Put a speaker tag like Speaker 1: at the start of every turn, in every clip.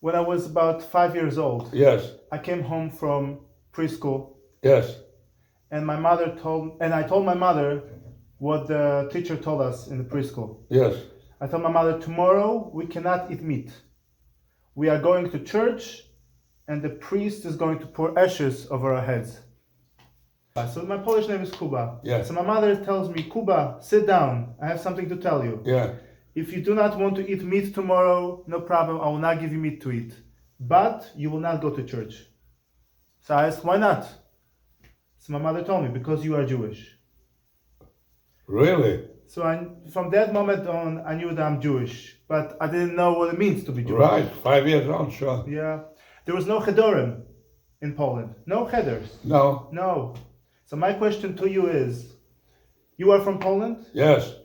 Speaker 1: When I was about 5 years old,
Speaker 2: Yes.
Speaker 1: I came home from preschool,
Speaker 2: Yes.
Speaker 1: and I told my mother what the teacher told us in the preschool.
Speaker 2: Yes.
Speaker 1: I told my mother, tomorrow we cannot eat meat. We are going to church, and the priest is going to pour ashes over our heads. So my Polish name is Kuba.
Speaker 2: Yeah.
Speaker 1: So my mother tells me, Kuba, sit down. I have something to tell you.
Speaker 2: Yeah.
Speaker 1: If you do not want to eat meat tomorrow, no problem. I will not give you meat to eat. But you will not go to church. So I asked, why not? So my mother told me, because you are Jewish.
Speaker 2: Really?
Speaker 1: So from that moment on, I knew that I'm Jewish. But I didn't know what it means to be Jewish.
Speaker 2: Right. 5 years old, sure.
Speaker 1: Yeah. There was no Chederim in Poland. No Cheders.
Speaker 2: No.
Speaker 1: No. So my question to you is, you are from Poland?
Speaker 2: Yes.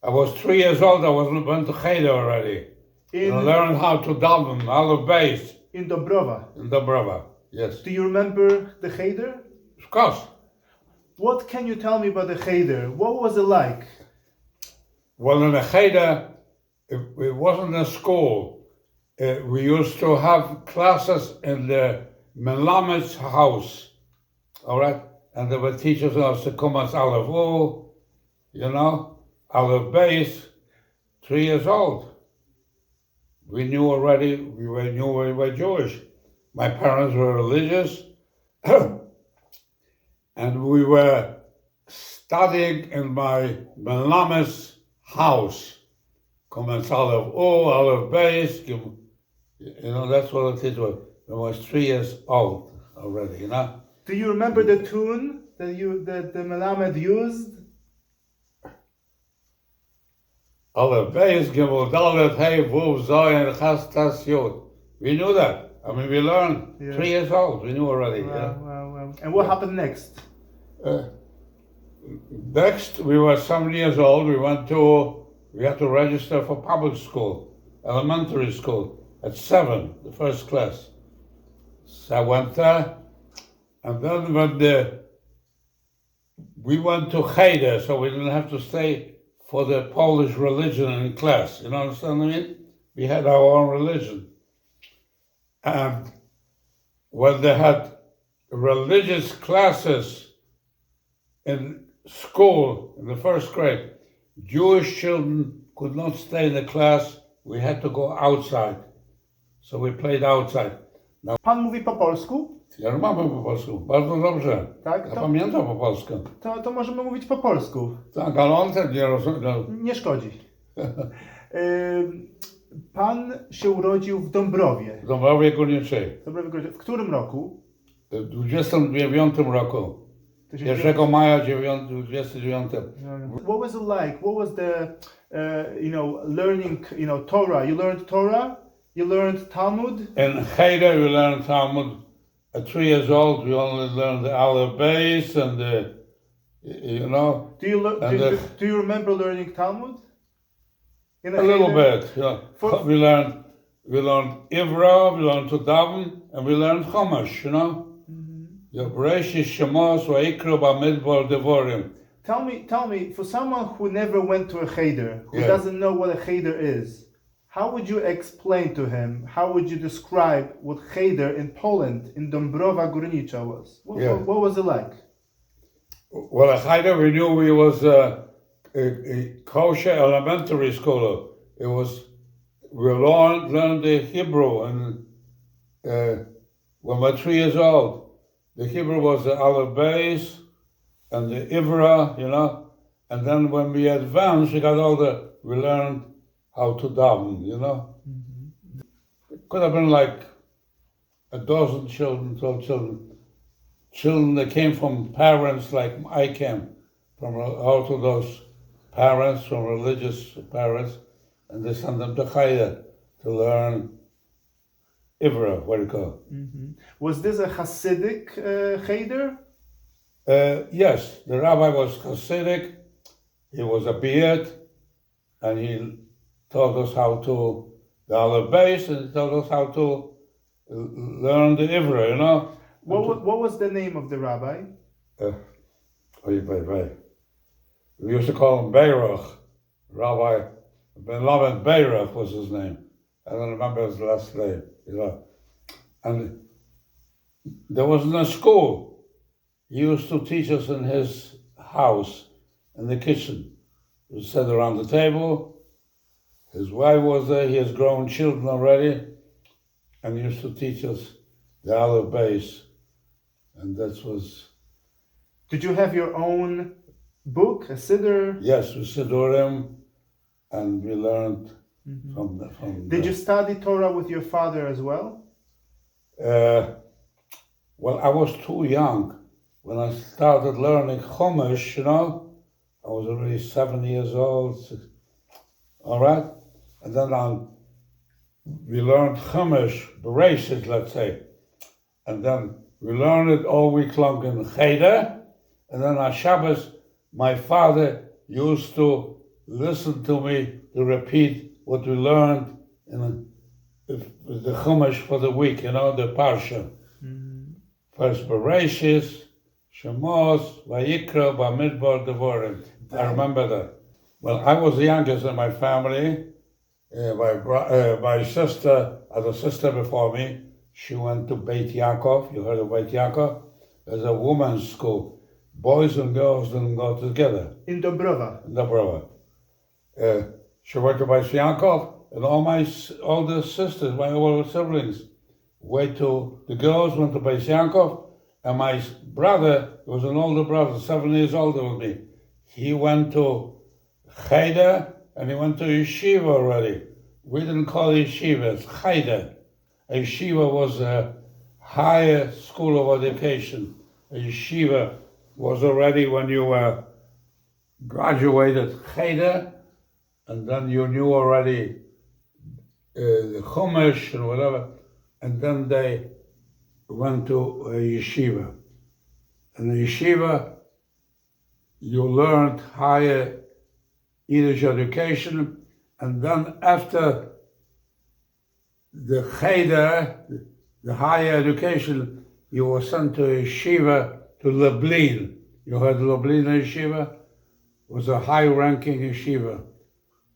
Speaker 2: I was 3 years old. I went to Cheder already. I learned how to daven, all of base.
Speaker 1: In Dąbrowa.
Speaker 2: In Dąbrowa, yes.
Speaker 1: Do you remember the Cheder?
Speaker 2: Of course.
Speaker 1: What can you tell me about the Cheder? What was it like?
Speaker 2: Well, in the Cheder, it wasn't a school. We used to have classes in the Melammed's house, all right? And there were teachers who used to come as Aleph O, Aleph Base, 3 years old. We knew already, we were Jewish. My parents were religious, and we were studying in my Melammed's house. Come as Aleph O, Aleph Base, that's what the teacher was. I was 3 years old already,
Speaker 1: Do you remember the tune that the Melamed used?
Speaker 2: Aleph Beis Gimel Dalet Hey Vuv Zayin Chas Tas Yod. We knew that. I mean, we learned 3 years old. We knew already.
Speaker 1: Wow. And what happened next?
Speaker 2: Next, we were 7 years old. We had to register for public school, elementary school, at 7, the first class. So I went there, and then we went to Cheder, so we didn't have to stay for the Polish religion in class. You understand what I mean? We had our own religion. And when they had religious classes in school, in the first grade, Jewish children could not stay in the class. We had to go outside. So we played outside.
Speaker 1: Pan mówi po polsku?
Speaker 2: Ja rozmawiam po polsku, bardzo dobrze.
Speaker 1: Tak?
Speaker 2: Ja pamiętam po polsku.
Speaker 1: To możemy mówić po polsku.
Speaker 2: Tak, ale on też nie rozumie.
Speaker 1: Nie szkodzi. Pan się urodził w Dąbrowie.
Speaker 2: W Dąbrowie Górniczej.
Speaker 1: W którym roku?
Speaker 2: W 29 roku. 1 maja 29.
Speaker 1: What was it like? What was the, learning, Torah? You learned Torah? You learned Talmud?
Speaker 2: In Cheder we learned Talmud. At 3 years old we only learned the Aleph Beis and
Speaker 1: Do you remember learning Talmud?
Speaker 2: A little bit, yeah. We learned Ivra, we learned to daven, and we learned Chumash,
Speaker 1: Tell me, for someone who never went to a Cheder, who doesn't know what a Cheder is, how would you explain to him, how would you describe what Cheder in Poland, in Dąbrowa Górnicza was? What was it like?
Speaker 2: Well, at Cheder we knew it was a kosher elementary school. We learned the Hebrew, and when we were 3 years old, the Hebrew was the Aleph Beis and the Ivra, and then when we advanced, we learned how to daven, It could have been like a dozen children, 12 children. Children that came from parents like I came from, Orthodox parents, from religious parents, and they sent them to Cheder to learn Ivra, what do you call it?
Speaker 1: Was this a Hasidic Cheder?
Speaker 2: Yes, the rabbi was Hasidic. He was a beard, and he taught us how to the Aleph Beis, and he taught us how to learn the Ivra,
Speaker 1: What was the name of the rabbi?
Speaker 2: We used to call him Beirach. Rabbi Ben Lamed Beirach was his name. I don't remember his last name. you know. And there wasn't a school. He used to teach us in his house, in the kitchen. We sat around the table. His wife was there. He has grown children already. And he used to teach us the other base. And that was...
Speaker 1: Did you have your own book, a Cheder?
Speaker 2: Yes, we Sidurim, and we learned from
Speaker 1: Did you study Torah with your father as well?
Speaker 2: Well, I was too young. When I started learning Chumash, you know, I was already 7 years old. All right? And then we learned Chumash, Bereshit, let's say. And then we learned it all week long in Cheder. And then on Shabbos, my father used to listen to me to repeat what we learned in the Chumash for the week, you know, the Parsha. First Bereshit, Shemos, Vayikra, Bamidbar, Devorim. I remember that. Well, I was the youngest in my family. My sister had a sister before me. She went to Beit Yaakov. You heard of Beit Yaakov? There's a woman's school. Boys and girls didn't go together.
Speaker 1: In Dąbrowa.
Speaker 2: In Dąbrowa. She went to Beit Yaakov, and all the sisters, my older siblings, the girls went to Beit Yaakov, and my brother, who was an older brother, 7 years older than me, he went to Cheder, and he went to yeshiva already. We didn't call it yeshiva, it's Cheder. A yeshiva was a higher school of education. A yeshiva was already when you graduated Cheder, and then you knew already the Chumash and whatever, and then they went to a yeshiva. In the yeshiva, you learned higher Yiddish education, and then after the Cheder, the higher education, you were sent to a yeshiva to Lublin. You heard Lublin yeshiva? It was a high-ranking yeshiva.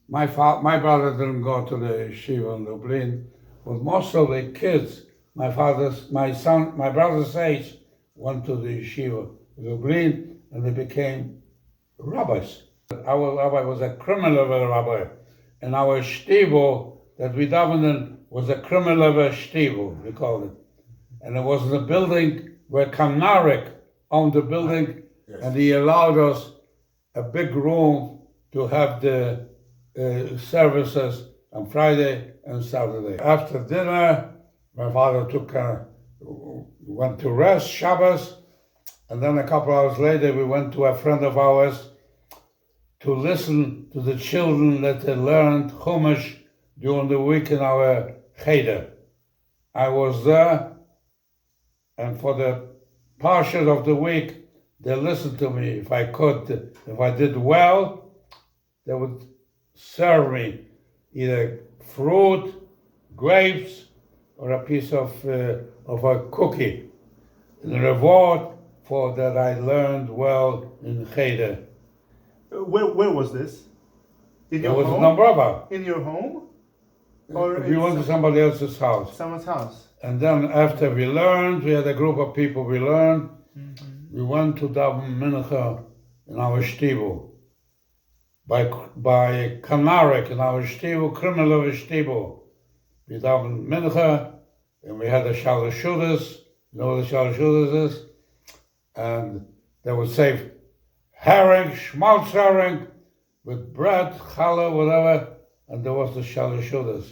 Speaker 2: My brother didn't go to the yeshiva in Lublin, but most of the kids, my brother's age, went to the yeshiva in Lublin, and they became rabbis. Our rabbi was a criminal rabbi, and our shtibel that we davened in was a criminal shtibel, we called it. And it was the building where Kamnarik owned the building, yes. And he allowed us a big room to have the services on Friday and Saturday. After dinner, my father went to rest, Shabbos, and then a couple hours later we went to a friend of ours to listen to the children that they learned Chumash during the week in our Cheder. I was there, and for the portion of the week, they listened to me. If I did well, they would serve me either fruit, grapes, or a piece of a cookie. The reward for that I learned well in Cheder.
Speaker 1: Where was this? In your
Speaker 2: home? It was
Speaker 1: in
Speaker 2: Dąbrowa.
Speaker 1: In your home? Or
Speaker 2: we went to somebody else's house.
Speaker 1: Someone's house.
Speaker 2: And then after we learned, we had a group of people we learned. We went to daven mincha in our shtibel. By Kanarik in our shtibel, criminal shtibel. We daven mincha, and we had the shalashudas. You know what the shalashudas is? And they would say herring, schmaltz herring, with bread, challah, whatever, and there was the shalashudas.